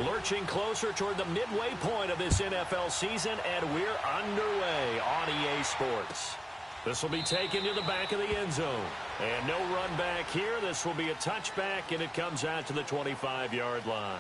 Lurching closer toward the midway point of this NFL season, and we're underway on EA Sports. This will be taken to the back of the end zone. And no run back here. This will be a touchback, and it comes out to the 25-yard line.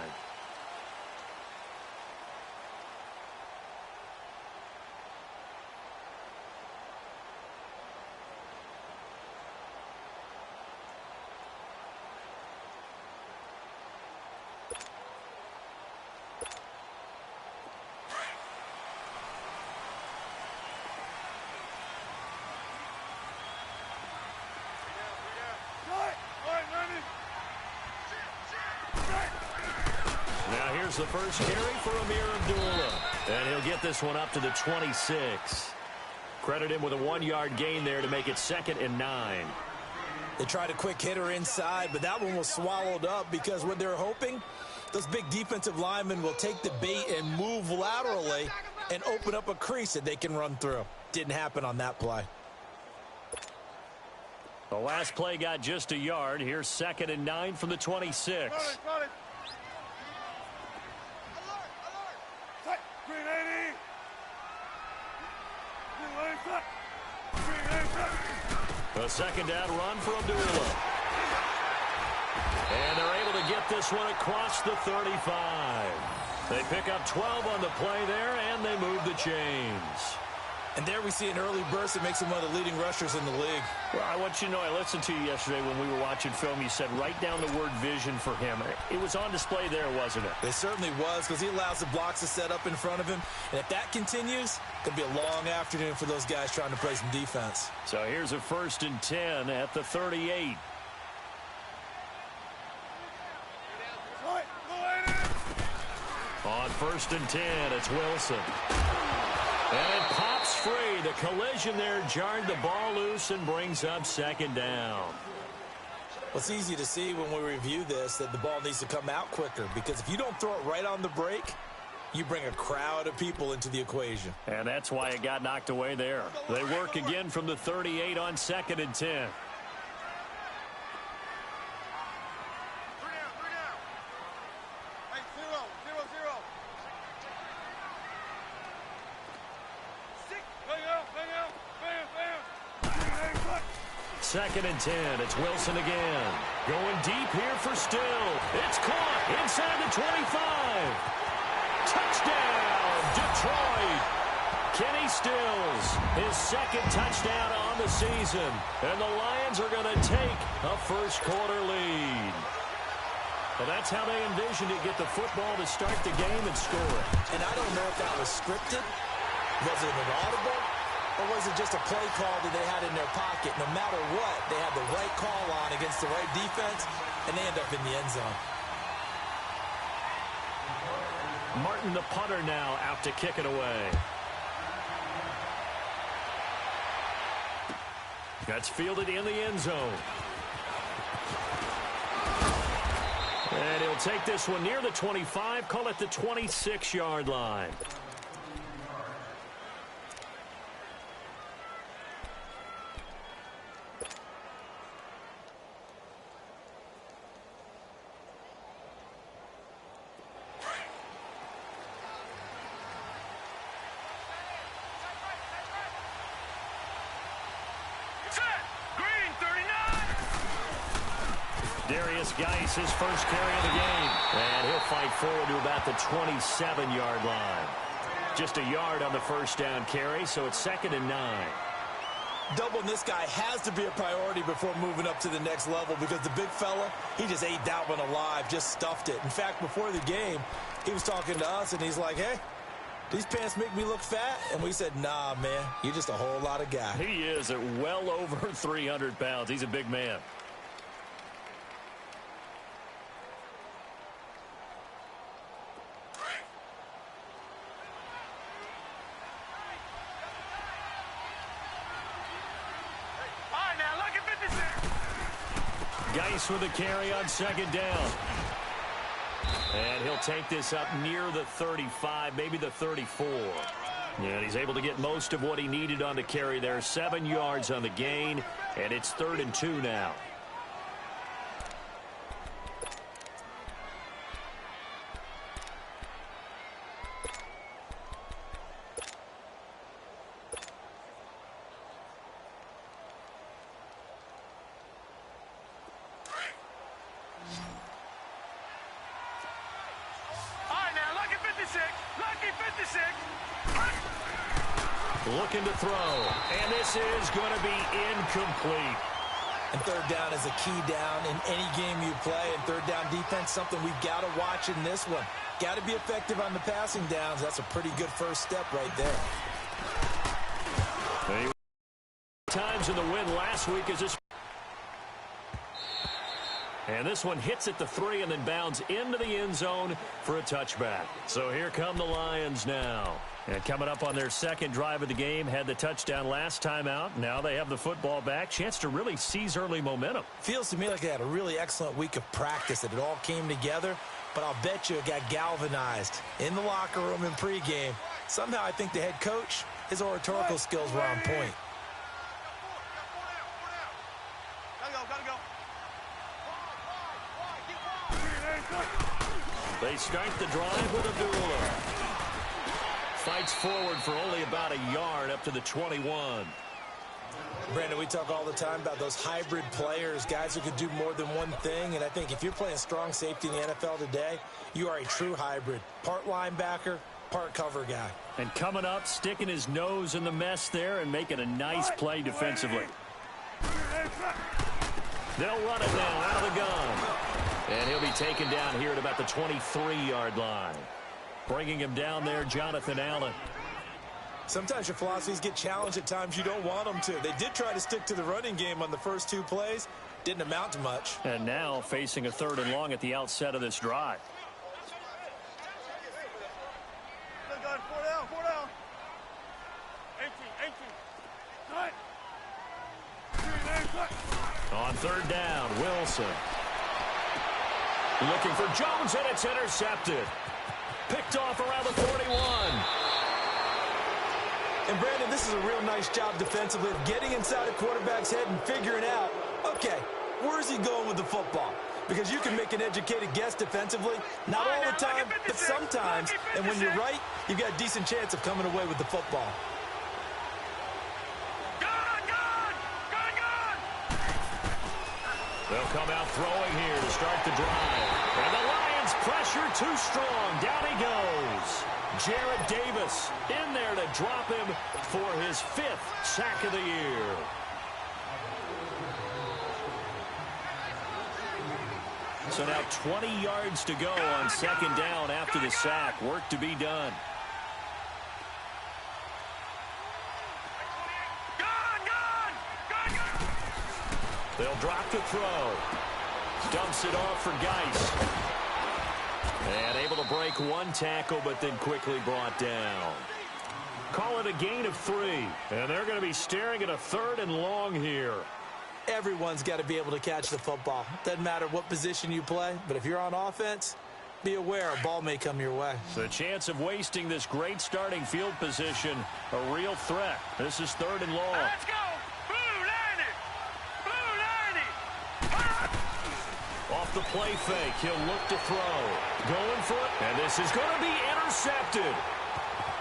The first carry for Amir Abdullah. And he'll get this one up to the 26. Credit him with a 1-yard gain there to make it 2nd and 9. They tried a quick hitter inside, but that one was swallowed up because what they're hoping, those big defensive linemen will take the bait and move laterally and open up a crease that they can run through. Didn't happen on that play. The last play got just a yard. Here's 2nd and 9 from the 26. A second down run for Abdullah. And they're able to get this one across the 35. They pick up 12 on the play there, and they move the chains. And there we see an early burst that makes him one of the leading rushers in the league. Well, I want you to know, I listened to you yesterday when we were watching film. You said write down the word vision for him. It was on display there, wasn't it? It certainly was, because he allows the blocks to set up in front of him. And if that continues, it could be a long afternoon for those guys trying to play some defense. So here's a 1st and 10 at the 38. On 1st and 10, it's Wilson. And it pops free. The collision there jarred the ball loose and brings up 2nd down. Well, it's easy to see when we review this that the ball needs to come out quicker, because if you don't throw it right on the break, you bring a crowd of people into the equation. And that's why it got knocked away there. They work again from the 38 on 2nd and 10. Second and 10. It's Wilson again. Going deep here for Still. It's caught inside the 25. Touchdown, Detroit. Kenny Stills, his 2nd touchdown on the season. And the Lions are going to take a first-quarter lead. Well, that's how they envisioned it, get the football to start the game and score it. And I don't know if that was scripted. Was it an audible? Or was it just a play call that they had in their pocket? No matter what, they had the right call on against the right defense, and they end up in the end zone. Martin, the punter, now out to kick it away. That's fielded in the end zone. And he'll take this one near the 25, call it the 26-yard line. Geis, his first carry of the game. And he'll fight forward to about the 27-yard line. Just a yard on the first down carry, so it's 2nd and 9. Doubling this guy has to be a priority before moving up to the next level, because the big fella, he just ate that one alive, just stuffed it. In fact, before the game, he was talking to us, and he's like, hey, these pants make me look fat? And we said, nah, man, you're just a whole lot of guy. He is at well over 300 pounds. He's a big man. Geis with a carry on 2nd down. And he'll take this up near the 35, maybe the 34. And he's able to get most of what he needed on the carry there. 7 yards on the gain, and it's 3rd and 2 now. Lucky 56. Looking to throw, and this is going to be incomplete. And third down is a key down in any game you play. And third down defense, something we've got to watch in this one. Got to be effective on the passing downs. That's a pretty good first step right there. Times in the win last week is this. And this one hits at the 3 and then bounds into the end zone for a touchback. So here come the Lions now. And coming up on their second drive of the game, had the touchdown last time out. Now they have the football back. Chance to really seize early momentum. Feels to me like they had a really excellent week of practice, that it all came together. But I'll bet you it got galvanized in the locker room in pregame. Somehow I think the head coach, his oratorical skills were on point. They start the drive with Abdullah. Fights forward for only about a yard up to the 21. Brandon, we talk all the time about those hybrid players, guys who could do more than one thing. And I think if you're playing strong safety in the NFL today, you are a true hybrid. Part linebacker, part cover guy. And coming up, sticking his nose in the mess there and making a nice play defensively. They'll run it now out of the gun. And he'll be taken down here at about the 23-yard line. Bringing him down there, Jonathan Allen. Sometimes your philosophies get challenged at times you don't want them to. They did try to stick to the running game on the first 2 plays. Didn't amount to much. And now facing a 3rd and long at the outset of this drive. Four down. 18. On 3rd down, Wilson. Looking for Jones, and it's intercepted. Picked off around the 41. And Brandon, this is a real nice job defensively of getting inside a quarterback's head and figuring out, okay, where's he going with the football? Because you can make an educated guess defensively, not all the time, but sometimes. And when you're right, you've got a decent chance of coming away with the football. They'll come out throwing here to start the drive. And the Lions pressure too strong. Down he goes. Jarrett Davis in there to drop him for his 5th sack of the year. So now 20 yards to go on 2nd down after the sack. Work to be done. They'll drop to throw. Dumps it off for Geis. And able to break 1 tackle, but then quickly brought down. Call it a gain of 3. And they're going to be staring at a 3rd and long here. Everyone's got to be able to catch the football. Doesn't matter what position you play, but if you're on offense, be aware a ball may come your way. The chance of wasting this great starting field position, a real threat. This is 3rd and long. Let's go. Off the play fake, he'll look to throw. Going for it, and this is going to be intercepted.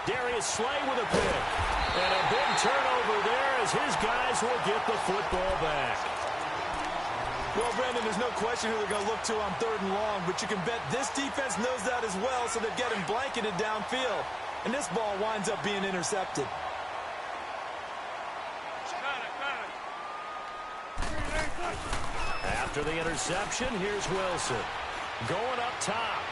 Darius Slay with a pick. And a big turnover there as his guys will get the football back. Well, Brandon, there's no question who they're going to look to on 3rd and long, but you can bet this defense knows that as well, so they've got him blanketed downfield. And this ball winds up being intercepted. After the interception, here's Wilson. Going up top.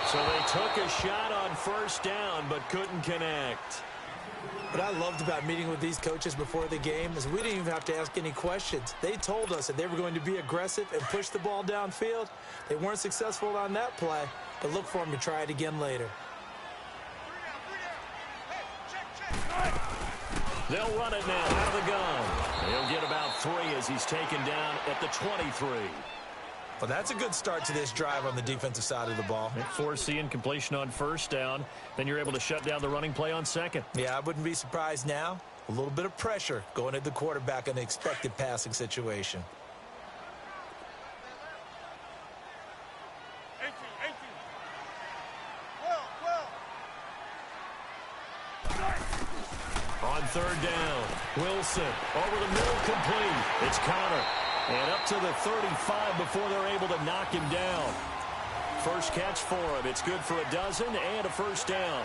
So they took a shot on 1st down, but couldn't connect. What I loved about meeting with these coaches before the game is we didn't even have to ask any questions. They told us that they were going to be aggressive and push the ball downfield. They weren't successful on that play, but look for them to try it again later. They'll run it now out of the gun. He'll get about 3 as he's taken down at the 23. Well, that's a good start to this drive on the defensive side of the ball. Foreseeing completion on 1st down. Then you're able to shut down the running play on 2nd. Yeah, I wouldn't be surprised now. A little bit of pressure going at the quarterback in the expected passing situation. 18. On 3rd down, Wilson over the middle, complete. It's Connor. And up to the 35 before they're able to knock him down. First catch for him. It's good for a dozen and a first down.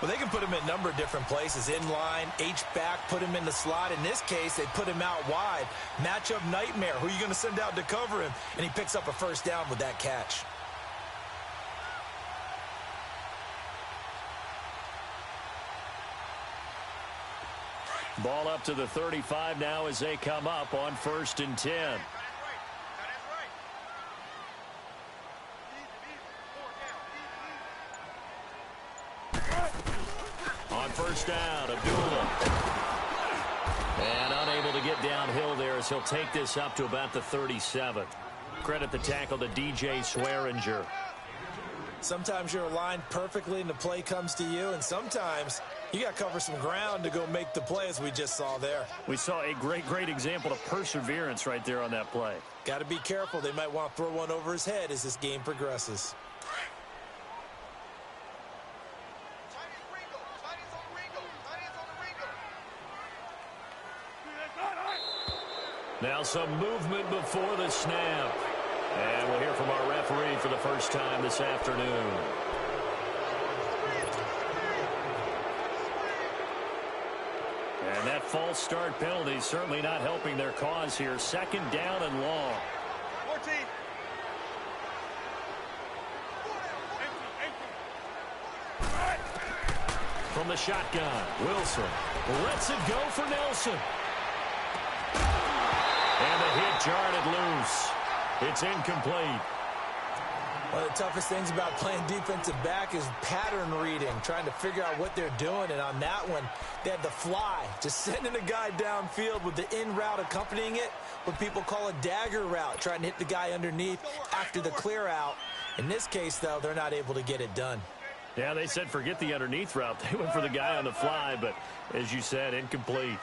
Well, they can put him in a number of different places. In line, H-back, put him in the slot. In this case, they put him out wide. Matchup nightmare. Who are you going to send out to cover him? And he picks up a first down with that catch. Ball up to the 35 now as they come up on 1st and 10. On first down, Abdullah. And unable to get downhill there as he'll take this up to about the 37. Credit the tackle to DJ Swearinger. Sometimes you're aligned perfectly and the play comes to you, and sometimes you got to cover some ground to go make the play, as we just saw there. We saw a great example of perseverance right there on that play. Got to be careful. They might want to throw one over his head as this game progresses. Now some movement before the snap. And we'll hear from our referee for the first time this afternoon. And that false start penalty is certainly not helping their cause here. 2nd down and long. 14. From the shotgun, Wilson lets it go for Nelson. And the hit jarred it loose. It's incomplete. One of the toughest things about playing defensive back is pattern reading, trying to figure out what they're doing. And on that one, they had the fly, just sending a guy downfield with the in route accompanying it, what people call a dagger route, trying to hit the guy underneath after the clear out. In this case, though, they're not able to get it done. Yeah, they said forget the underneath route. They went for the guy on the fly, but as you said, incomplete.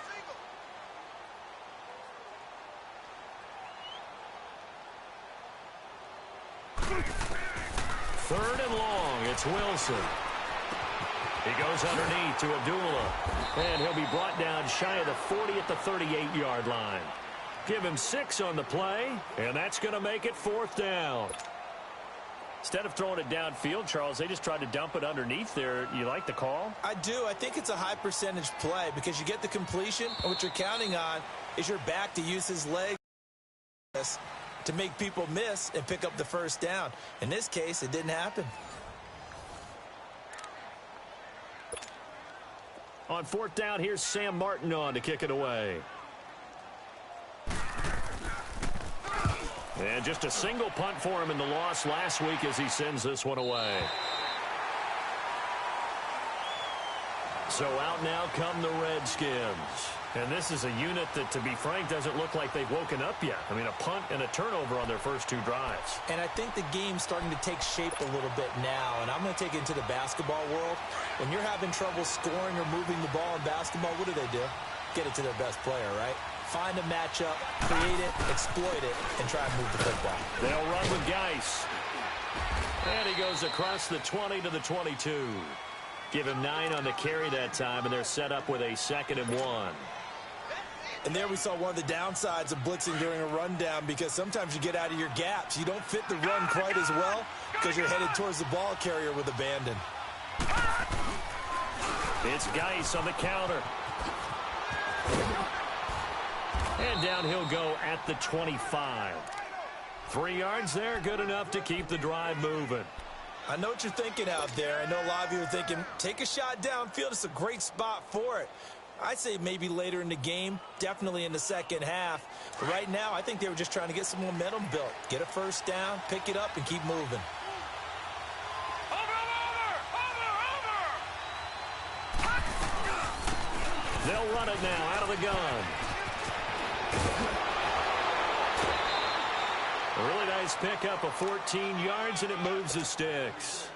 Third and long. It's Wilson. He goes underneath to Abdullah. And he'll be brought down shy of the 40 at the 38-yard line. Give him 6 on the play, and that's going to make it 4th down. Instead of throwing it downfield, Charles, they just tried to dump it underneath there. You like the call? I do. I think it's a high percentage play because you get the completion, and what you're counting on is your back to use his legs to make people miss and pick up the first down. In this case, it didn't happen. On 4th down, here's Sam Martin on to kick it away. And just a single punt for him in the loss last week as he sends this one away. So out now come the Redskins. And this is a unit that, to be frank, doesn't look like they've woken up yet. I mean, a punt and a turnover on their first 2 drives. And I think the game's starting to take shape a little bit now. And I'm going to take it into the basketball world. When you're having trouble scoring or moving the ball in basketball, what do? Get it to their best player, right? Find a matchup, create it, exploit it, and try and move the football. They'll run with Geis. And he goes across the 20 to the 22. Give him 9 on the carry that time, and they're set up with a 2nd and 1. And there we saw one of the downsides of blitzing during a rundown, because sometimes you get out of your gaps. You don't fit the run quite as well because you're headed towards the ball carrier with abandon. It's Geis on the counter. And down he'll go at the 25. 3 yards there, good enough to keep the drive moving. I know what you're thinking out there. I know a lot of you are thinking, take a shot downfield. It's a great spot for it. I'd say maybe later in the game, definitely in the second half. But right now, I think they were just trying to get some momentum built. Get a first down, pick it up, and keep moving. They'll run it now out of the gun. A really nice pickup of 14 yards, and it moves the sticks.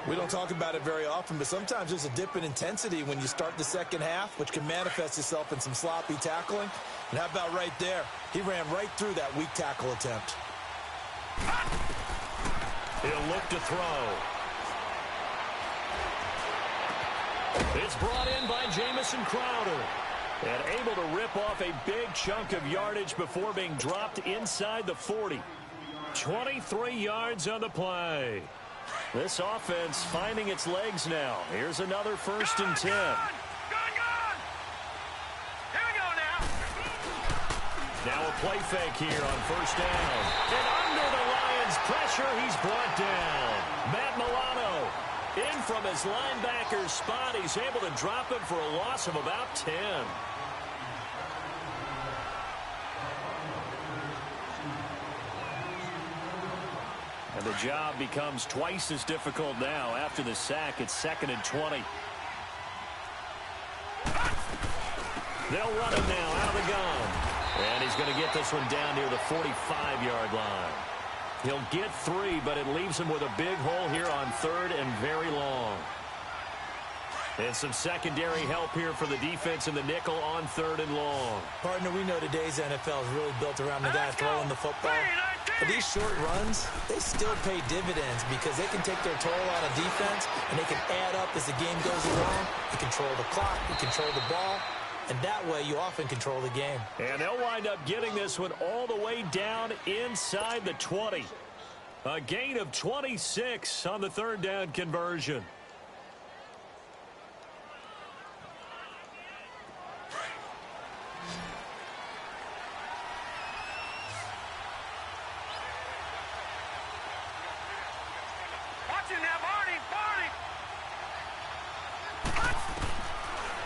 We don't talk about it very often, but sometimes there's a dip in intensity when you start the second half, which can manifest itself in some sloppy tackling. And how about right there? He ran right through that weak tackle attempt. He'll look to throw. It's brought in by Jamison Crowder. And able to rip off a big chunk of yardage before being dropped inside the 40. 23 yards on the play. This offense finding its legs now. Here's another 1st and 10. Here we go now. Now a play fake here on 1st down. And under the Lions' pressure, he's brought down. Matt Milano in from his linebacker spot. He's able to drop him for a loss of about 10. And the job becomes twice as difficult now after the sack. It's 2nd and 20. They'll run him now out of the gun. And he's going to get this one down near the 45-yard line. He'll get 3, but it leaves him with a big hole here on 3rd and very long. And some secondary help here for the defense in the nickel on 3rd and long. Partner, we know today's NFL is really built around the guy throwing the football. But these short runs, they still pay dividends because they can take their toll on a defense and they can add up as the game goes along. You control the clock, you control the ball, and that way you often control the game. And they'll wind up getting this one all the way down inside the 20. A gain of 26 on the 3rd down conversion.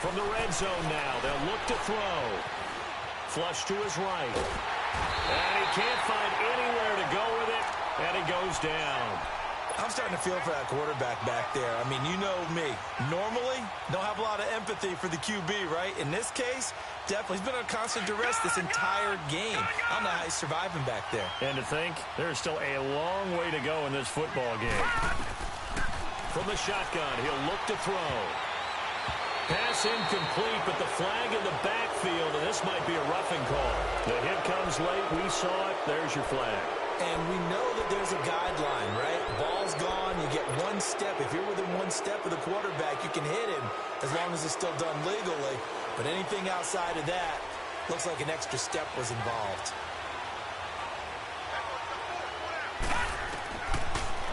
From the red zone now, they'll look to throw. Flush to his right. And he can't find anywhere to go with it, and he goes down. I'm starting to feel for that quarterback back there. I mean, you know me. Normally, don't have a lot of empathy for the QB, right? In this case, definitely. He's been under constant duress this entire game. I don't know how he's surviving back there. And to think, there's still a long way to go in this football game. From the shotgun, he'll look to throw. Pass incomplete, but the flag in the backfield, and this might be a roughing call. The hit comes late. We saw it. There's your flag. And we know that there's a guideline, right? Ball's gone. You get 1 step. If you're within 1 step of the quarterback, you can hit him as long as it's still done legally. But anything outside of that looks like an extra step was involved.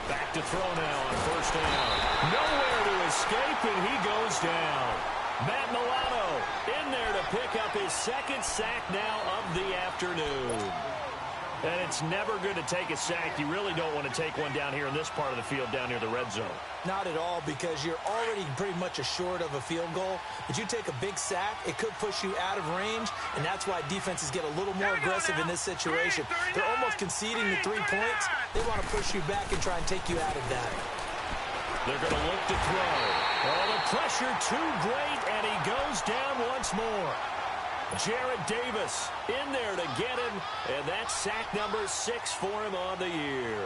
Back to throw now on 1st down. Nowhere to escape, and he goes down. Matt Milano in there to pick up his 2nd sack now of the afternoon. And it's never good to take a sack. You really don't want to take one down here in this part of the field down near the red zone. Not at all, because you're already pretty much assured of a field goal. But you take a big sack, it could push you out of range, and that's why defenses get a little more aggressive in this situation. They're almost conceding the 3 points. They want to push you back and try and take you out of that. They're going to look to throw. Oh, the pressure too great, and he goes down once more. Jarrett Davis in there to get him, and that's sack number 6 for him on the year.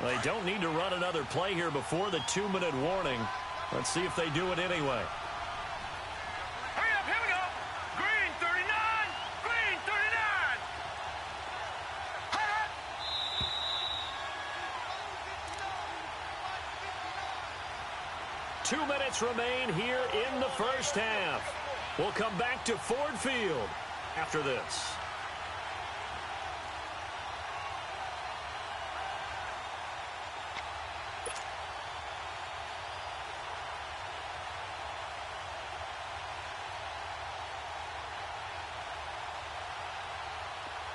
They don't need to run another play here before the 2-minute warning. Let's see if they do it anyway. Hurry up, here we go. Green 39, green 39. Hurry up. 2 minutes remain here in the 1st half. We'll come back to Ford Field after this.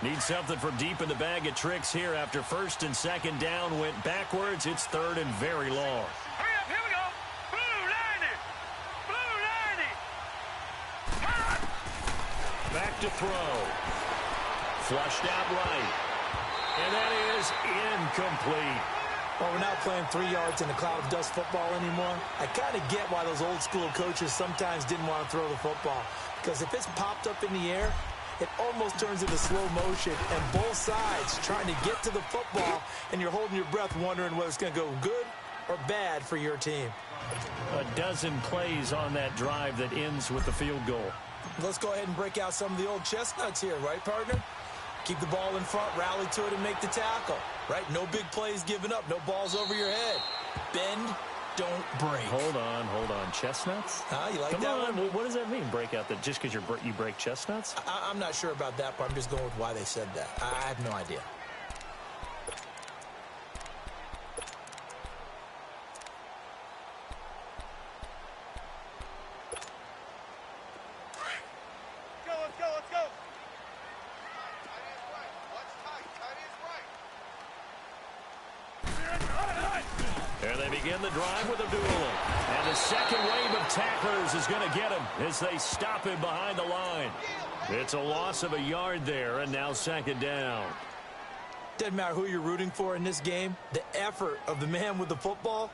Need something from deep in the bag of tricks here after 1st and 2nd down went backwards. It's 3rd and very long. Hurry up, here we go. Blue 90. Blue 90. Hurry up. Back to throw. Flushed out right. And that is incomplete. Well, we're not playing 3 yards in a cloud of dust football anymore. I kind of get why those old school coaches sometimes didn't want to throw the football. Because if it's popped up in the air, it almost turns into slow motion, and both sides trying to get to the football, and you're holding your breath wondering whether it's going to go good or bad for your team. A dozen plays on that drive that ends with the field goal. Let's go ahead and break out some of the old chestnuts here, right, partner? Keep the ball in front, rally to it, and make the tackle, right? No big plays given up, no balls over your head. Bend, don't break. Hold on. Chestnuts? You like Come that on. one? What does that mean, break out? Just because you break chestnuts? I'm not sure about that, but I'm just going with why they said that. I have no idea. Let's go. And they begin the drive with Abdullah. And the second wave of tacklers is going to get him as they stop him behind the line. It's a loss of a yard there, and now second down. Doesn't matter who you're rooting for in this game. The effort of the man with the football,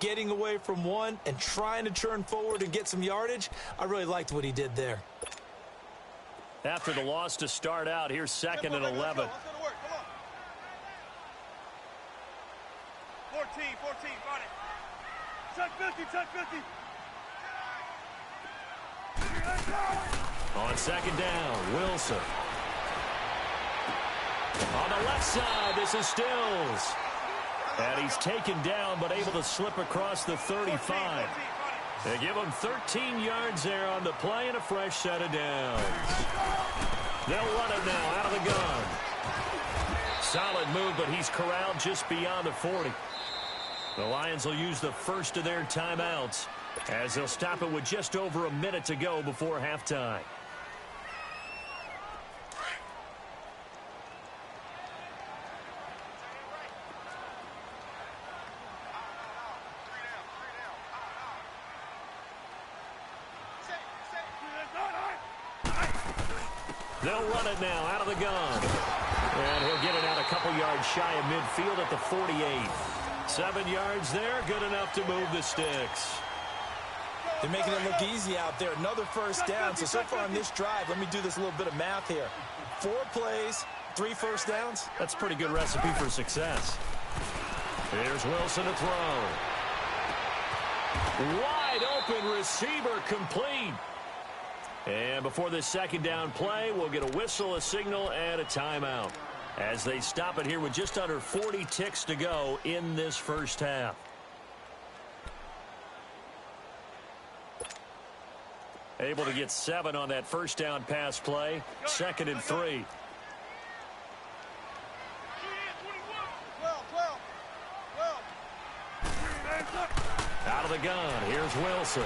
getting away from one and trying to turn forward and get some yardage, I really liked what he did there. After the loss to start out, here's second and 11. Let's go to work. Come on. 14, got it. Check 50. On second down, Wilson. On the left side, this is Stills. And he's taken down, but able to slip across the 35. They give him 13 yards there on the play and a fresh set of downs. They'll run it now out of the gun. Solid move, but he's corralled just beyond the 40. The Lions will use the first of their timeouts as they'll stop it with just over a minute to go before halftime. They'll run it now out of the gun. And he'll get it out a couple yards shy of midfield at the 48. 7 yards there, good enough to move the sticks. They're making it look easy out there. Another first down. So far on this drive, let me do this little bit of math here. 4 plays, 3 first downs. That's a pretty good recipe for success. Here's Wilson to throw. Wide open receiver complete. And before this second down play, we'll get a whistle, a signal, and a timeout as they stop it here with just under 40 ticks to go in this first half. Able to get 7 on that first down pass play. 2nd and 3. 12. Out of the gun, here's Wilson.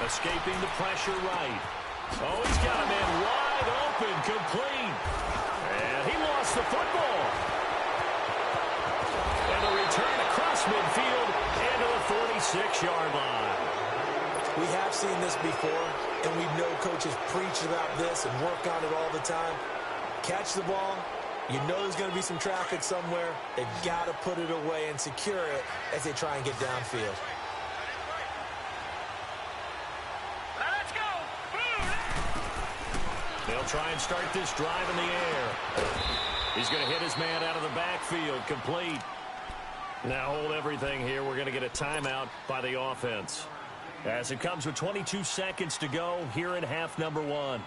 Escaping the pressure right. Oh, he's got a man wide open, complete. And he lost the football. And a return across midfield into the 46-yard line. We have seen this before, and we know coaches preach about this and work on it all the time. Catch the ball. You know there's going to be some traffic somewhere. They've got to put it away and secure it as they try and get downfield. They'll try and start this drive in the air. He's going to hit his man out of the backfield, complete. Now hold everything here. We're going to get a timeout by the offense. As it comes with 22 seconds to go here in half number 1.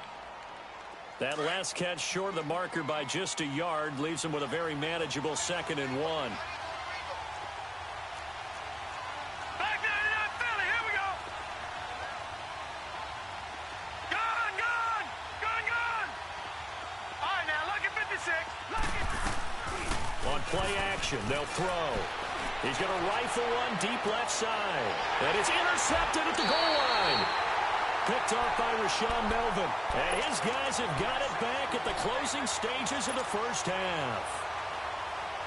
That last catch short of the marker by just a yard leaves him with a very manageable 2nd and 1. Play action. They'll throw. He's going to rifle one deep left side. And it's intercepted at the goal line. Picked off by Rashawn Melvin. And his guys have got it back at the closing stages of the first half.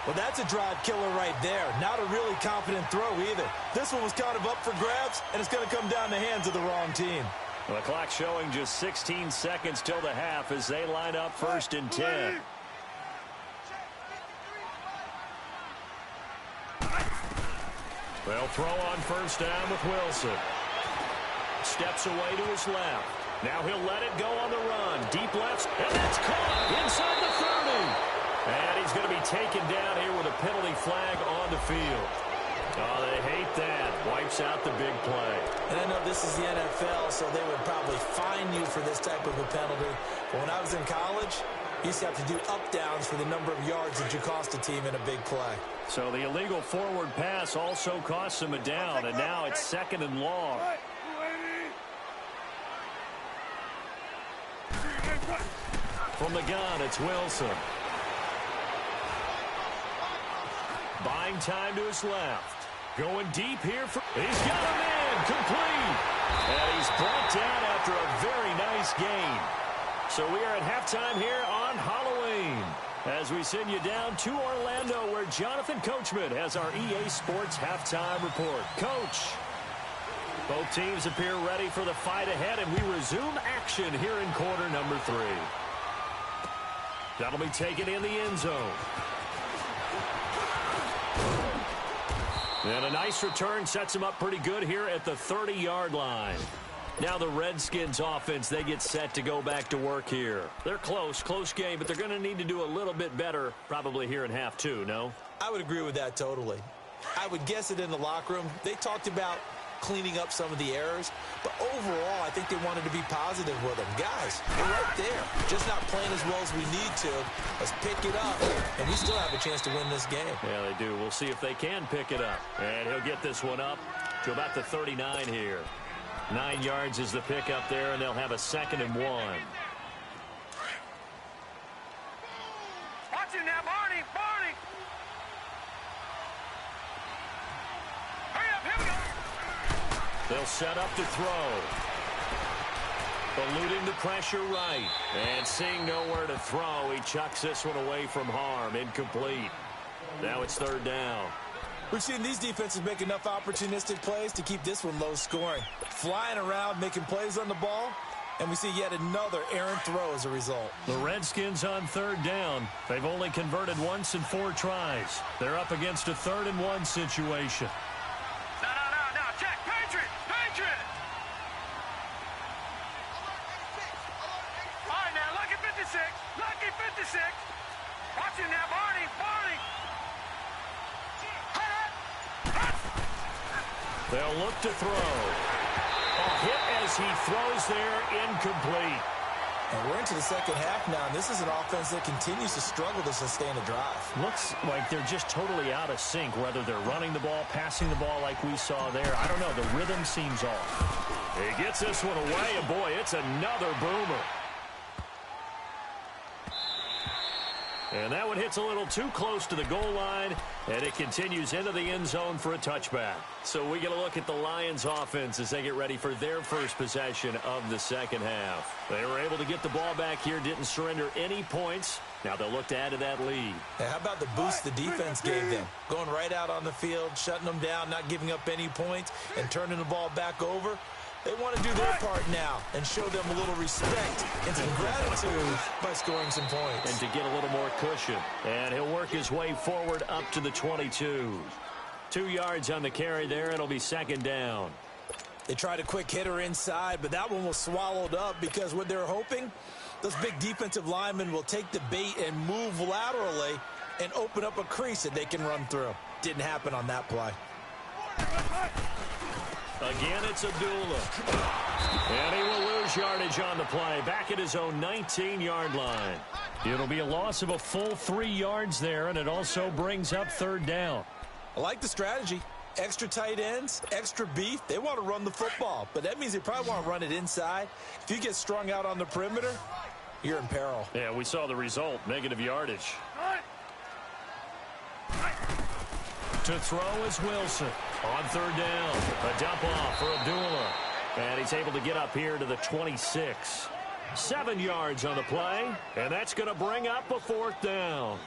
Well, that's a drive killer right there. Not a really confident throw either. This one was kind of up for grabs, and it's going to come down the hands of the wrong team. Well, the clock showing just 16 seconds till the half as they line up 1st and 10. They'll throw on first down with Wilson. Steps away to his left. Now he'll let it go on the run. Deep left, and that's caught inside the 30. And he's going to be taken down here with a penalty flag on the field. Oh, they hate that. Wipes out the big play. And I know this is the NFL, so they would probably fine you for this type of a penalty. But when I was in college, You used to have to do up-downs for the number of yards that you cost a team in a big play. So the illegal forward pass also costs him a down, and now it's 2nd and long. From the gun, it's Wilson. Buying time to his left. Going deep here. He's got him in. Complete. And he's brought down after a very nice gain. So we are at halftime here on Halloween, as we send you down to Orlando, where Jonathan Coachman has our EA Sports halftime report. Coach, both teams appear ready for the fight ahead, and we resume action here in quarter number 3. That'll be taken in the end zone. And a nice return sets him up pretty good here at the 30-yard line. Now the Redskins offense, they get set to go back to work here. They're close game, but they're going to need to do a little bit better probably here in half 2, no? I would agree with that totally. I would guess it in the locker room. They talked about cleaning up some of the errors, but overall I think they wanted to be positive with them. Guys, we're right there. Just not playing as well as we need to. Let's pick it up, and we still have a chance to win this game. Yeah, they do. We'll see if they can pick it up. And he'll get this one up to about the 39 here. 9 yards is the pickup there, and they'll have a 2nd and 1. Watch him now, Barney. Hurry up, here we go. They'll set up to throw. Eluding the pressure right. And seeing nowhere to throw, he chucks this one away from harm. Incomplete. Now it's 3rd down. We've seen these defenses make enough opportunistic plays to keep this one low scoring. Flying around, making plays on the ball, and we see yet another errant throw as a result. The Redskins on 3rd down. They've only converted once in 4 tries. They're up against a 3rd and 1 situation. No. Check. Patriot. All right, now, lucky 56. Watch him now, Barney. They'll look to throw. A hit as he throws there, incomplete. And we're into the second half now, and this is an offense that continues to struggle to sustain a drive. Looks like they're just totally out of sync, whether they're running the ball, passing the ball like we saw there. I don't know. The rhythm seems off. He gets this one away, and boy, it's another boomer. And that one hits a little too close to the goal line, and it continues into the end zone for a touchback. So we get a look at the Lions offense as they get ready for their first possession of the second half. They were able to get the ball back here, didn't surrender any points. Now they'll look to add to that lead. Hey, how about the boost the defense gave them? Going right out on the field, shutting them down, not giving up any points, and turning the ball back over. They want to do their part now and show them a little respect and some gratitude by scoring some points. And to get a little more cushion. And he'll work his way forward up to the 22. 2 yards on the carry there. It'll be 2nd down. They tried a quick hitter inside, but that one was swallowed up because what they're hoping, those big defensive linemen will take the bait and move laterally and open up a crease that they can run through. Didn't happen on that play. Again, it's Abdullah. And he will lose yardage on the play. Back at his own 19-yard line. It'll be a loss of a full 3 yards there, and it also brings up 3rd down. I like the strategy. Extra tight ends, extra beef. They want to run the football, but that means they probably want to run it inside. If you get strung out on the perimeter, you're in peril. Yeah, we saw the result, negative yardage. To throw is Wilson. On 3rd down, a dump off for Abdullah. And he's able to get up here to the 26. 7 yards on the play, and that's going to bring up a 4th down.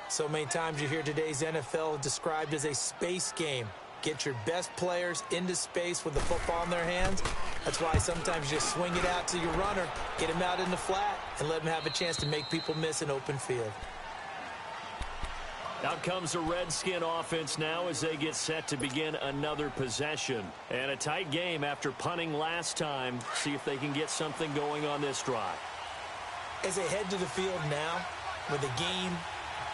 So many times you hear today's NFL described as a space game. Get your best players into space with the football in their hands. That's why sometimes you just swing it out to your runner, get him out in the flat, and let him have a chance to make people miss an open field. Out comes the Redskin offense now as they get set to begin another possession. And a tight game after punting last time. See if they can get something going on this drive. As they head to the field now, with the game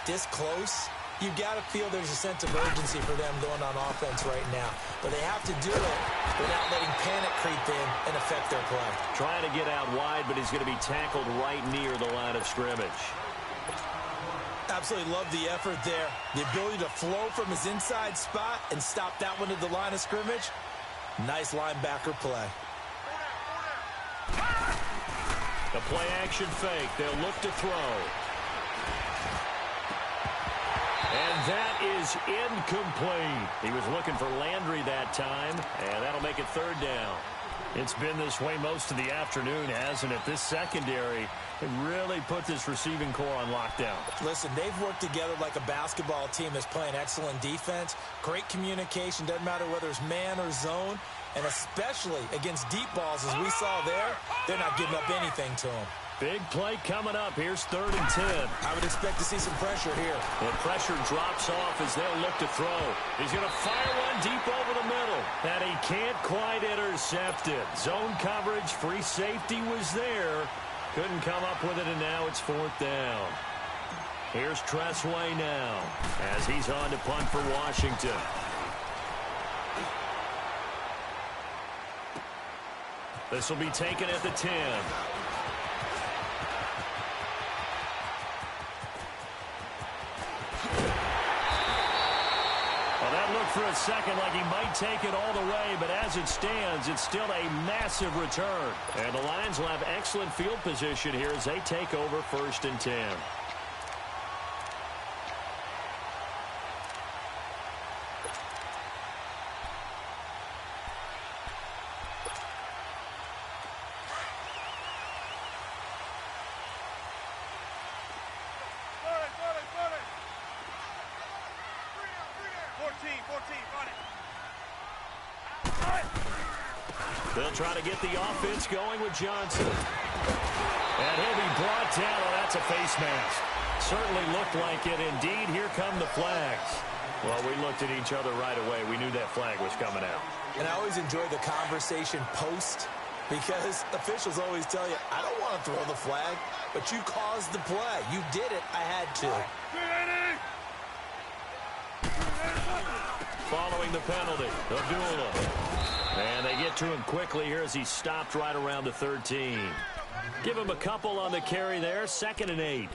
this close, You've got to feel there's a sense of urgency for them going on offense right now. But they have to do it without letting panic creep in and affect their play. Trying to get out wide, but he's going to be tackled right near the line of scrimmage. Absolutely love the effort there. The ability to flow from his inside spot and stop that one at the line of scrimmage. Nice linebacker play. The play action fake. They'll look to throw. And that is incomplete. He was looking for Landry that time, and that'll make it third down. It's been this way most of the afternoon, hasn't it? This secondary really put this receiving core on lockdown. Listen, they've worked together like a basketball team that's playing excellent defense. Great communication, doesn't matter whether it's man or zone. And especially against deep balls, as we saw there, they're not giving up anything to them. Big play coming up. Here's 3rd and 10. I would expect to see some pressure here. The pressure drops off as they'll look to throw. He's going to fire one deep over the middle. And he can't quite intercept it. Zone coverage, free safety was there. Couldn't come up with it, and now it's 4th down. Here's Tressway now as he's on to punt for Washington. This will be taken at the 10. Well, that looked for a second like he might take it all the way, but as it stands, it's still a massive return. And the Lions will have excellent field position here as they take over 1st and 10. They'll try to get the offense going with Johnson. And he'll be brought down. Oh, that's a face mask. Certainly looked like it. Indeed, here come the flags. Well, we looked at each other right away. We knew that flag was coming out. And I always enjoy the conversation post because officials always tell you, I don't want to throw the flag, but you caused the play. You did it. I had to. Following the penalty, Abdullah. And they get to him quickly here as he stopped right around the 13. Give him a couple on the carry there. 2nd and 8.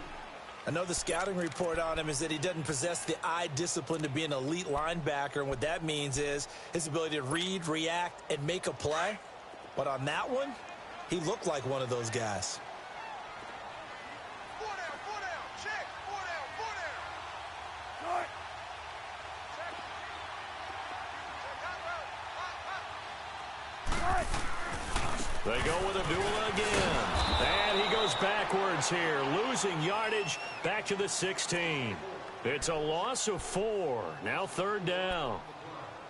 I know the scouting report on him is that he doesn't possess the eye discipline to be an elite linebacker. And what that means is his ability to read, react, and make a play. But on that one, he looked like one of those guys. They go with Abdullah again. And he goes backwards here, losing yardage back to the 16. It's a loss of 4. Now 3rd down.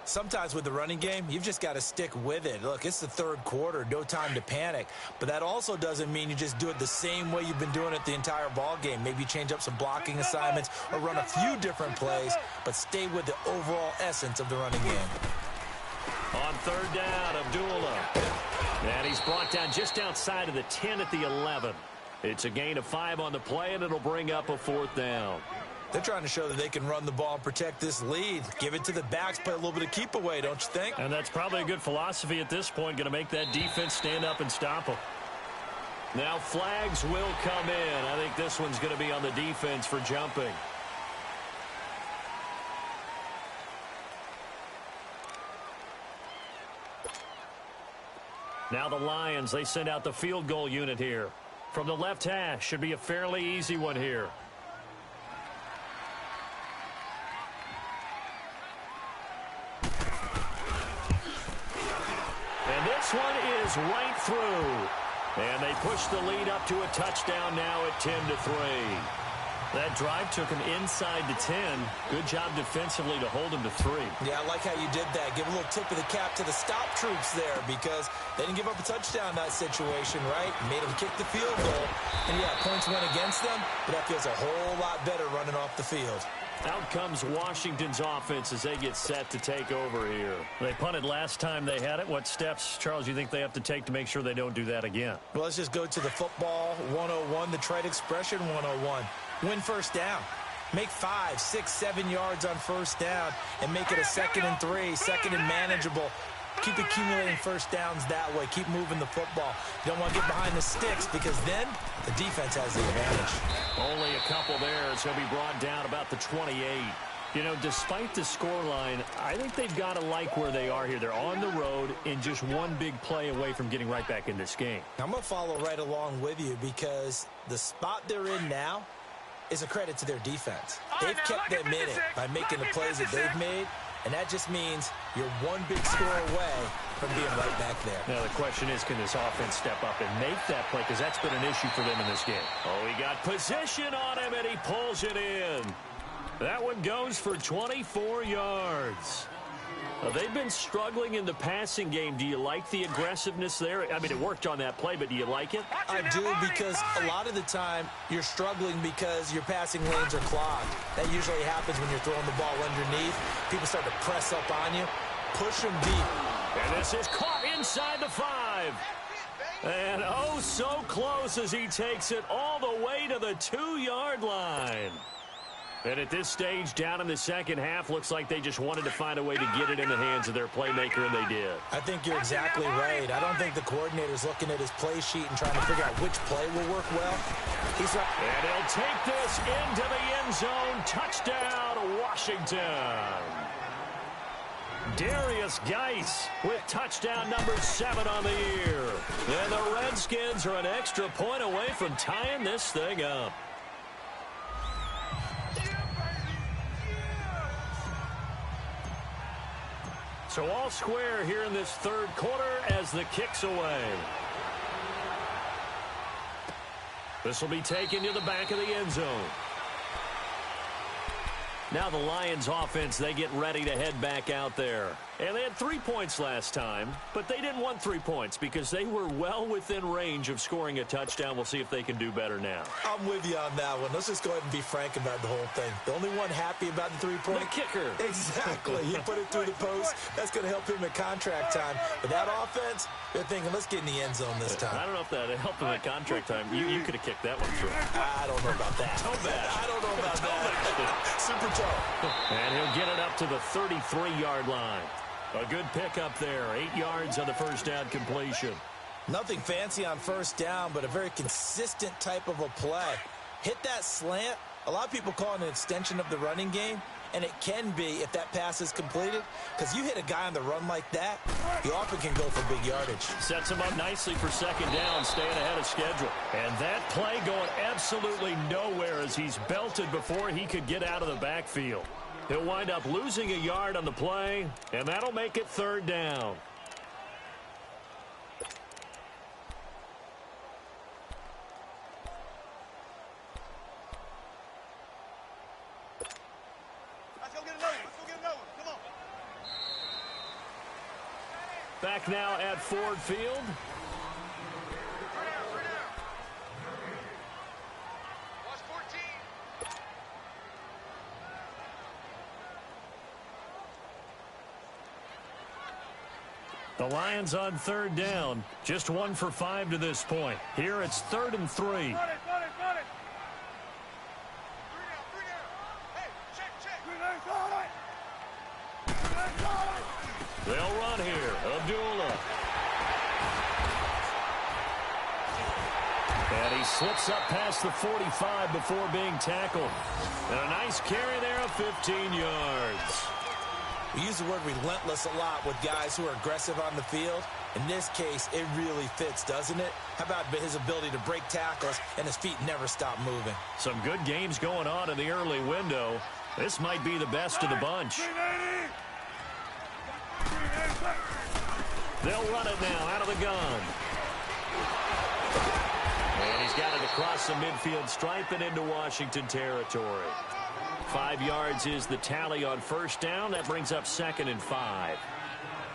Sometimes with the running game, you've just got to stick with it. Look, it's the 3rd quarter, no time to panic. But that also doesn't mean you just do it the same way you've been doing it the entire ball game. Maybe change up some blocking assignments or run a few different plays, but stay with the overall essence of the running game. On 3rd down, Abdullah. And he's brought down just outside of the 10 at the 11. It's a gain of 5 on the play, and it'll bring up a 4th down. They're trying to show that they can run the ball and protect this lead. Give it to the backs, play a little bit of keep away, don't you think? And that's probably a good philosophy at this point, going to make that defense stand up and stop them. Now flags will come in. I think this one's going to be on the defense for jumping. Now the Lions, they send out the field goal unit here. From the left hash, should be a fairly easy one here. And this one is right through. And they push the lead up to a touchdown now at 10-3. That drive took him inside the 10. Good job defensively to hold him to 3. Yeah, I like how you did that. Give a little tip of the cap to the stop troops there because they didn't give up a touchdown in that situation, right? Made them kick the field goal. And, yeah, points went against them, but that feels a whole lot better running off the field. Out comes Washington's offense as they get set to take over here. They punted last time they had it. What steps, Charles, you think they have to take to make sure they don't do that again? Well, let's just go to the football 101, the trade expression 101. Win 1st down. Make 5, 6, 7 yards on first down and make it a 2nd and 3, 2nd and manageable. Keep accumulating first downs that way. Keep moving the football. You don't want to get behind the sticks because then the defense has the advantage. Only a couple there, so he'll be brought down about the 28. You know, despite the scoreline, I think they've got to like where they are here. They're on the road and just one big play away from getting right back in this game. I'm going to follow right along with you because the spot they're in now is a credit to their defense. They've kept them in it by making the plays that they've made, and that just means you're one big score away from being right back there. Now, the question is, can this offense step up and make that play? Because that's been an issue for them in this game. Oh, he got position on him, and he pulls it in. That one goes for 24 yards. They've been struggling in the passing game. Do you like the aggressiveness there? I mean, it worked on that play, but do you like it? I do, because a lot of the time you're struggling because your passing lanes are clogged. That usually happens when you're throwing the ball underneath. People start to press up on you. Push them deep. And this is caught inside the 5. And oh, so close as he takes it all the way to the 2-yard line. And at this stage, down in the second half, looks like they just wanted to find a way to get it in the hands of their playmaker, and they did. I think you're exactly right. I don't think the coordinator's looking at his play sheet and trying to figure out which play will work well. He's like, and he'll take this into the end zone. Touchdown, Washington. Darius Geis with touchdown number 7 on the year. And the Redskins are an extra point away from tying this thing up. So all square here in this third quarter as the kick's away. This will be taken to the back of the end zone. Now the Lions offense, they get ready to head back out there. And they had 3 points last time, but they didn't want 3 points because they were well within range of scoring a touchdown. We'll see if they can do better now. I'm with you on that one. Let's just go ahead and be frank about the whole thing. The only one happy about the 3-point. The kicker. Exactly. He put it through the post. That's going to help him at contract time. But that offense, they're thinking, let's get in the end zone this time. I don't know if that helped him at contract time. You could have kicked that one through. I don't know about that. Toe bash. I don't know about that. Super toe. And he'll get it up to the 33-yard line. A good pickup there. 8 yards on the first down completion. Nothing fancy on first down, but a very consistent type of a play. Hit that slant. A lot of people call it an extension of the running game, and it can be if that pass is completed, because you hit a guy on the run like that, you often can go for big yardage. Sets him up nicely for second down, staying ahead of schedule. And that play going absolutely nowhere as he's belted before he could get out of the backfield. He'll wind up losing a yard on the play, and that'll make it third down. Let's go get another one. Let's go get another one. Come on. Back now at Ford Field. Watch 14. The Lions on third down. Just 1 for 5 to this point. Here it's 3rd and 3. Got it. Got it. 3 down. Hey, check. 3 down. Got it. They'll run here. Abdullah. And he slips up past the 45 before being tackled. And a nice carry there of 15 yards. We use the word relentless a lot with guys who are aggressive on the field. In this case, it really fits, doesn't it? How about his ability to break tackles and his feet never stop moving? Some good games going on in the early window. This might be the best of the bunch. They'll run it now out of the gun. And he's got it across the midfield stripe and into Washington territory. 5 yards is the tally on first down. That brings up 2nd and 5.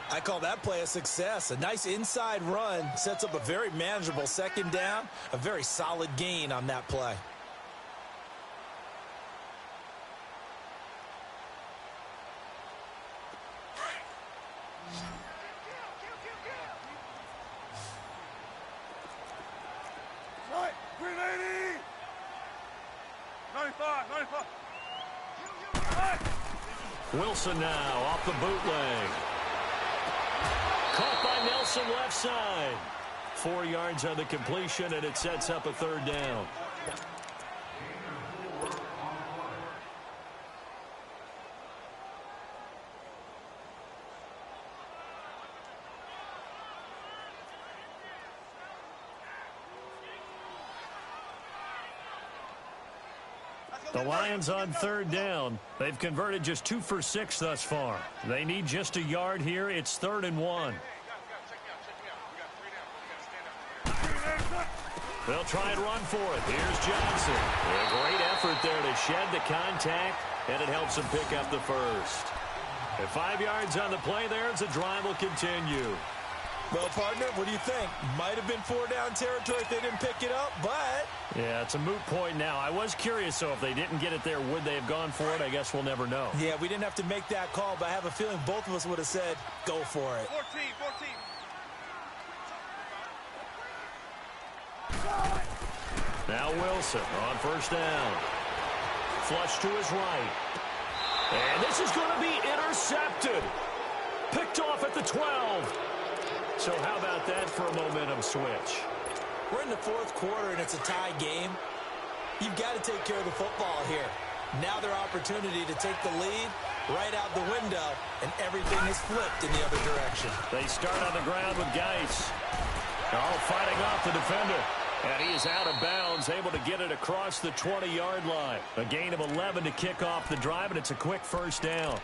I call that play a success. A nice inside run sets up a very manageable second down. A very solid gain on that play. Right. 380. 95. Wilson now off the bootleg. Caught by Nelson left side. 4 yards on the completion, and it sets up a third down. The Lions on third down. They've converted just 2 for 6 thus far. They need just a yard here. It's 3rd and 1. They'll try and run for it. Here's Johnson. A great effort there to shed the contact, and it helps him pick up the first. At 5 yards on the play there as the drive will continue. Well, partner, what do you think? Might have been 4-down territory if they didn't pick it up, but... Yeah, it's a moot point now. I was curious, so if they didn't get it there, would they have gone for it? I guess we'll never know. Yeah, we didn't have to make that call, but I have a feeling both of us would have said, go for it. 14. Now Wilson on first down. Flush to his right. And this is going to be intercepted. Picked off at the 12. So how about that for a momentum switch? We're in the 4th quarter, and it's a tie game. You've got to take care of the football here. Now their opportunity to take the lead right out the window, and everything is flipped in the other direction. They start on the ground with Geis. All fighting off the defender. And he is out of bounds, able to get it across the 20-yard line. A gain of 11 to kick off the drive, and it's a quick first down.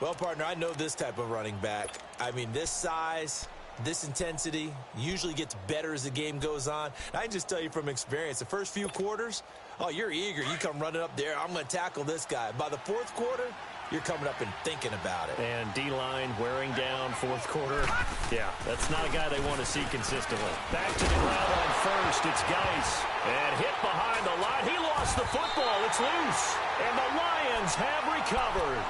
Well, partner, I know this type of running back. I mean, this size, this intensity usually gets better as the game goes on. I can just tell you from experience, the first few quarters, oh, you're eager. You come running up there, I'm going to tackle this guy. By the 4th quarter, you're coming up and thinking about it. And D-line wearing down 4th quarter. Yeah, that's not a guy they want to see consistently. Back to the ground on first. It's Geis. And hit behind the line. He lost the football. It's loose. And the Lions have recovered.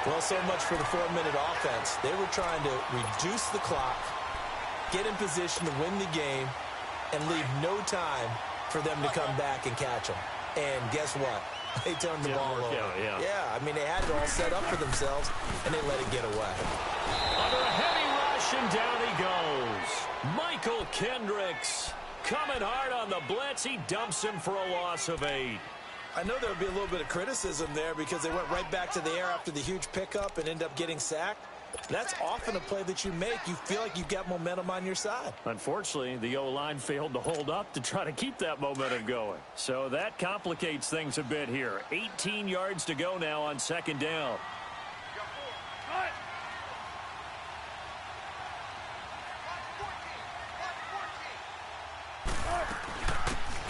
Well, so much for the 4-minute offense. They were trying to reduce the clock, get in position to win the game, and leave no time for them to come back and catch them. And guess what? They turned the ball over. Yeah, I mean, they had it all set up for themselves, and they let it get away. Under a heavy rush, and down he goes. Michael Kendricks coming hard on the blitz. He dumps him for a loss of 8. I know there would be a little bit of criticism there because they went right back to the air after the huge pickup and end up getting sacked. That's often a play that you make. You feel like you've got momentum on your side. Unfortunately, the O-line failed to hold up to try to keep that momentum going. So that complicates things a bit here. 18 yards to go now on 2nd down.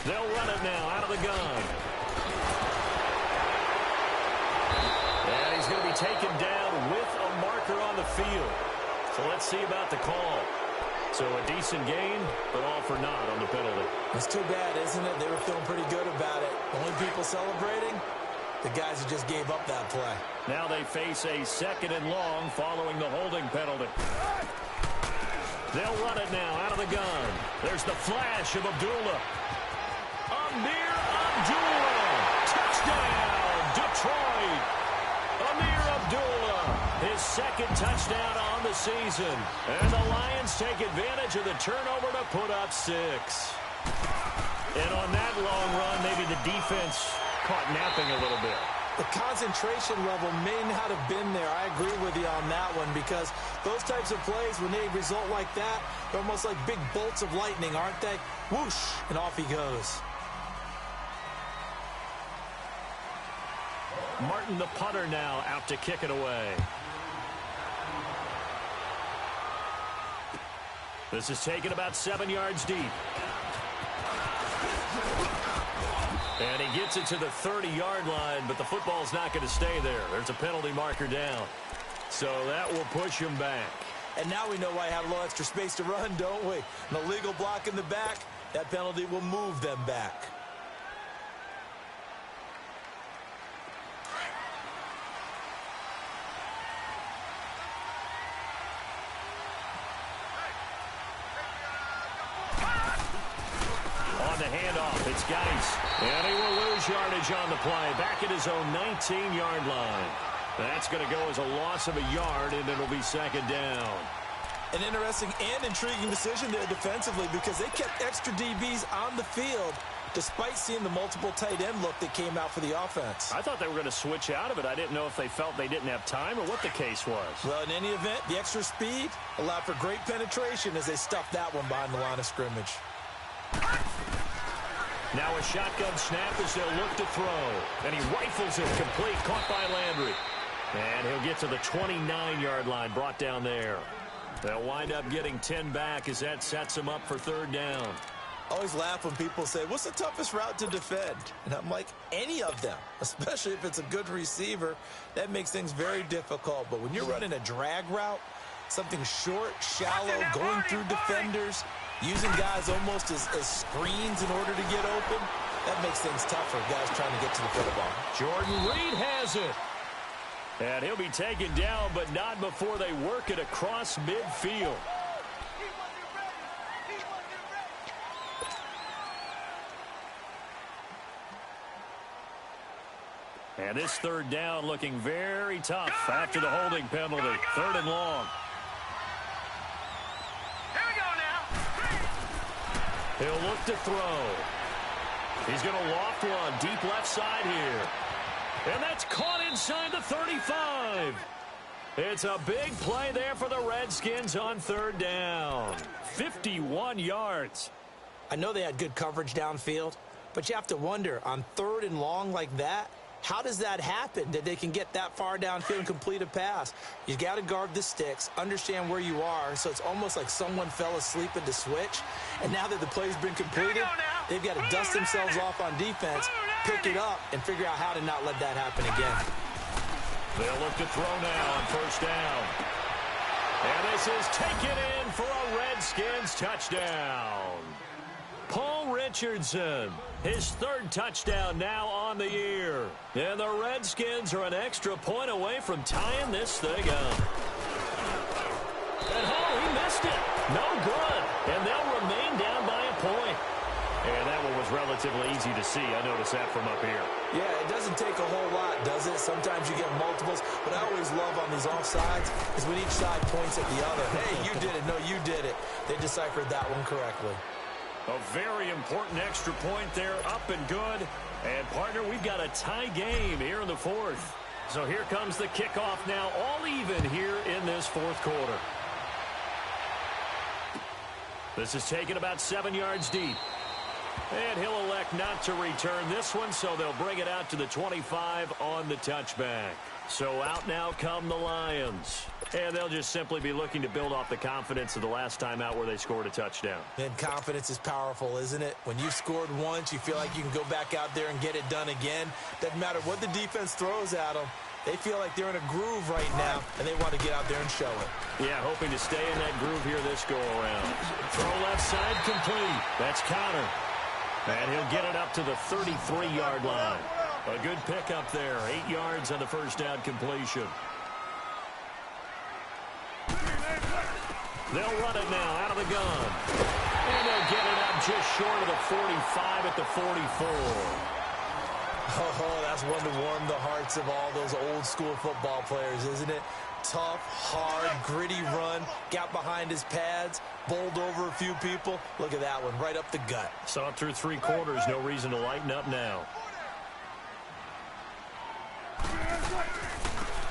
They'll run it now out of the gun. And he's going to be taken down with a marker on the field. So let's see about the call. So a decent gain, but all for naught on the penalty. It's too bad, isn't it? They were feeling pretty good about it. Only people celebrating, the guys who just gave up that play. Now they face a 2nd and long following the holding penalty. They'll run it now out of the gun. There's the flash of Abdullah. Amir Abdullah. Touchdown, Detroit. Amir Abdullah, his 2nd touchdown on the season. And the Lions take advantage of the turnover to put up 6. And on that long run, maybe the defense caught napping a little bit. The concentration level may not have been there. I agree with you on that one because those types of plays, when they result like that, they're almost like big bolts of lightning, aren't they? Whoosh, and off he goes. Martin, the punter, now out to kick it away. This is taken about 7 yards deep. And he gets it to the 30-yard line, but the football's not going to stay there. There's a penalty marker down. So that will push him back. And now we know why I have a little extra space to run, don't we? An illegal block in the back, that penalty will move them back. On the handoff, it's Geis. And he will lose gains yardage on the play, back at his own 19-yard line. That's going to go as a loss of a yard, and it'll be second down. An interesting and intriguing decision there defensively because they kept extra DBs on the field despite seeing the multiple tight end look that came out for the offense. I thought they were going to switch out of it. I didn't know if they felt they didn't have time or what the case was. Well, in any event, the extra speed allowed for great penetration as they stuffed that one behind the line of scrimmage. Now a shotgun snap as they'll look to throw. And he rifles it complete, caught by Landry. And he'll get to the 29-yard line, brought down there. They'll wind up getting 10 back as that sets them up for third down. I always laugh when people say, what's the toughest route to defend? And I'm like, any of them, especially if it's a good receiver. That makes things very difficult. But when you're running a drag route, something short, shallow, going through defenders, using guys almost as screens in order to get open, that makes things tough for guys trying to get to the football. Jordan Reed has it. And he'll be taken down, but not before they work it across midfield. And this third down looking very tough after the holding penalty. Third and long. Here we go now. He'll look to throw. He's going to loft one deep left side here. And that's caught inside the 35. It's a big play there for the Redskins on third down. 51 yards. I know they had good coverage downfield, but you have to wonder, on third and long like that, how does that happen that they can get that far downfield and complete a pass? You got to guard the sticks, understand where you are, so it's almost like someone fell asleep at the switch, and now that the play's been completed, they've got to dust themselves off on defense, pick it up, and figure out how to not let that happen again. They'll look to throw now on first down. And this is taken in for a Redskins touchdown. Paul Richardson, his third touchdown now on the year. And the Redskins are an extra point away from tying this thing up. And he missed it. No good. And they'll remain down by a point. And that one was relatively easy to see. I noticed that from up here. Yeah, it doesn't take a whole lot, does it? Sometimes you get multiples. What I always love on these offsides is when each side points at the other. Hey, you did it. No, you did it. They deciphered that one correctly. A very important extra point there, up and good. And, partner, we've got a tie game here in the fourth. So here comes the kickoff now, all even here in this fourth quarter. This is taken about 7 yards deep. And he'll elect not to return this one, so they'll bring it out to the 25 on the touchback. So out now come the Lions. And they'll just simply be looking to build off the confidence of the last time out where they scored a touchdown. And confidence is powerful, isn't it? When you've scored once, you feel like you can go back out there and get it done again. Doesn't matter what the defense throws at them. They feel like they're in a groove right now, and they want to get out there and show it. Yeah, hoping to stay in that groove here this go-around. Throw left side complete. That's counter. And he'll get it up to the 33-yard line. A good pickup there. 8 yards on the first down completion. They'll run it now out of the gun. And they'll get it up just short of the 45 at the 44. Oh, that's one to warm the hearts of all those old-school football players, isn't it? Tough, hard, gritty run. Got behind his pads, bowled over a few people. Look at that one, right up the gut. Saw it through 3 quarters. No reason to lighten up now.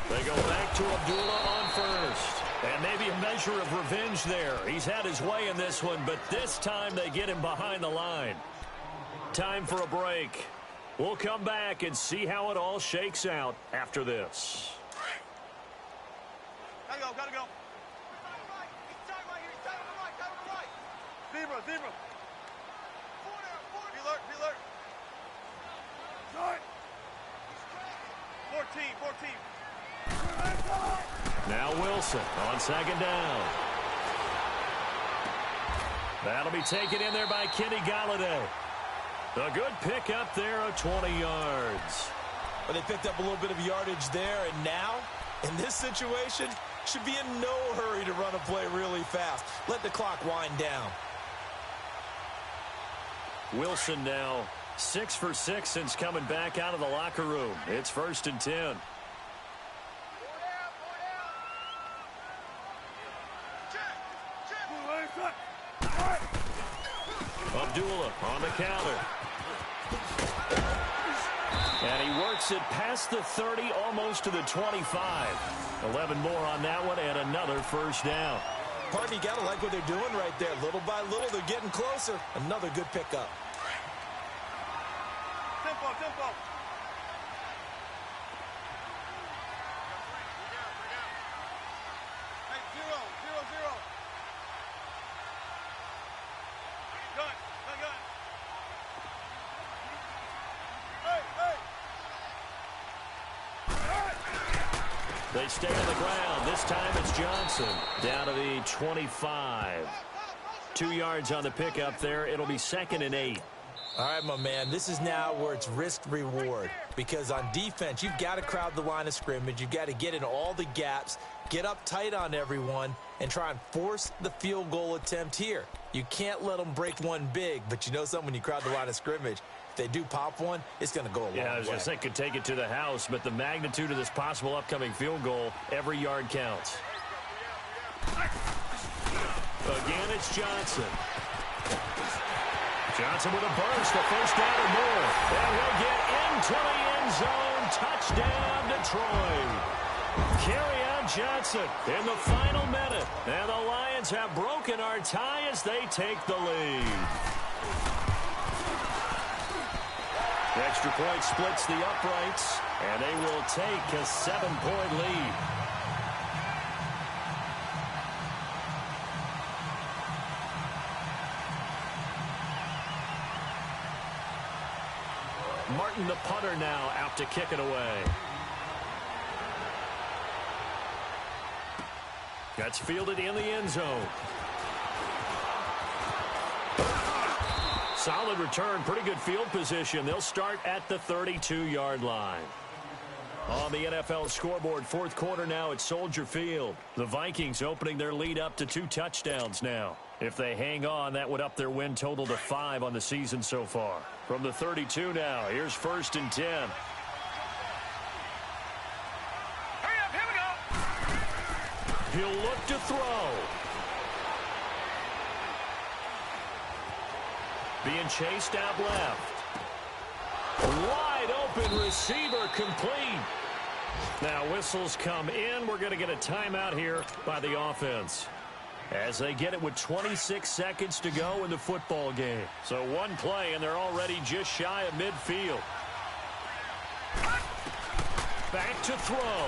They go back to Abdullah on first. And maybe a measure of revenge there. He's had his way in this one, but this time they get him behind the line. Time for a break. We'll come back and see how it all shakes out after this. Gotta go, gotta go. He's tight right here. He's tight on the right, tight on the right. Zebra, zebra. Be alert, be alert. Sorry. 14, 14. Now Wilson on second down. That'll be taken in there by Kenny Galladay. A good pickup there of 20 yards. Well, they picked up a little bit of yardage there, and now, in this situation, should be in no hurry to run a play really fast. Let the clock wind down. Wilson now 6 for 6 since coming back out of the locker room. It's 1st and 10. Abdullah on the counter. And he works it past the 30, almost to the 25. 11 more on that one, and another first down. Partner, you got to like what they're doing right there. Little by little, they're getting closer. Another good pickup. Tempo, tempo. Hey, 0, 0, 0. Gun. Hey, hey. They stay on the ground. This time it's Johnson down to the 25. 2 yards on the pickup there. It'll be 2nd and 8. All right, my man, this is now where it's risk-reward. Because on defense, you've got to crowd the line of scrimmage. You've got to get in all the gaps, get up tight on everyone, and try and force the field goal attempt here. You can't let them break one big, but you know something, when you crowd the line of scrimmage, if they do pop one, it's going to go a long way. Yeah, I was going to say, could take it to the house, but the magnitude of this possible upcoming field goal, every yard counts. Again, it's Johnson. Johnson with a burst, a first down or more. And he'll get into the end zone. Touchdown, Detroit. Kerryon Johnson in the final minute. And the Lions have broken our tie as they take the lead. The extra point splits the uprights, and they will take a 7-point lead. Martin, the punter, now out to kick it away. That's fielded in the end zone. Solid return, pretty good field position. They'll start at the 32-yard line. On the NFL scoreboard, 4th quarter now at Soldier Field. The Vikings opening their lead up to 2 touchdowns now. If they hang on, that would up their win total to 5 on the season so far. From the 32 now, here's 1st and 10. Hurry up, here we go. He'll look to throw. Being chased out left. Wide open receiver complete. Now whistles come in. We're going to get a timeout here by the offense, as they get it with 26 seconds to go in the football game. So one play, and they're already just shy of midfield. Back to throw.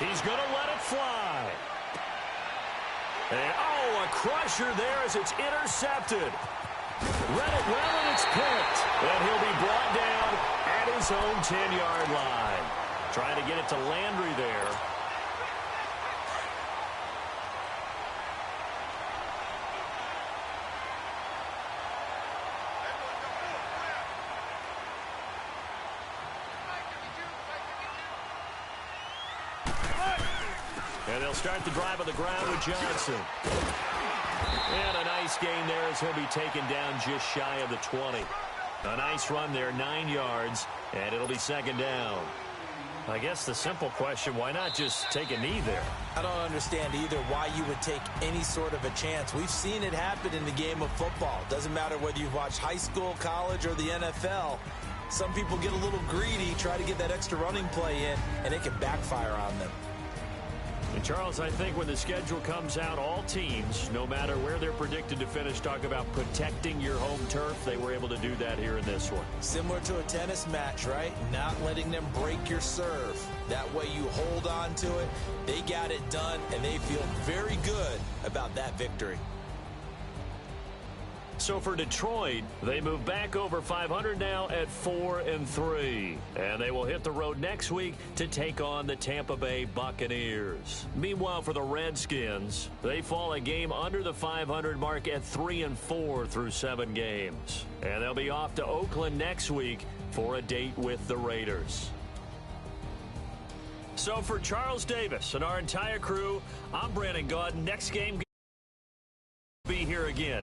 He's going to let it fly. And, oh, a crusher there as it's intercepted. Read it well, and it's picked. And he'll be brought down at his own 10-yard line. Trying to get it to Landry there. And they'll start the drive on the ground with Johnson. And a nice gain there as he'll be taken down just shy of the 20. A nice run there, 9 yards, and it'll be 2nd down. I guess the simple question, why not just take a knee there? I don't understand either why you would take any sort of a chance. We've seen it happen in the game of football. Doesn't matter whether you've watched high school, college, or the NFL. Some people get a little greedy, try to get that extra running play in, and it can backfire on them. And Charles, I think when the schedule comes out, all teams, no matter where they're predicted to finish, talk about protecting your home turf. They were able to do that here in this one. Similar to a tennis match, right? Not letting them break your serve. That way you hold on to it. They got it done, and they feel very good about that victory. So for Detroit, they move back over 500 now at 4-3. And they will hit the road next week to take on the Tampa Bay Buccaneers. Meanwhile, for the Redskins, they fall a game under the 500 mark at 3-4 through 7 games. And they'll be off to Oakland next week for a date with the Raiders. So for Charles Davis and our entire crew, I'm Brandon Gaudin. Next game be here again.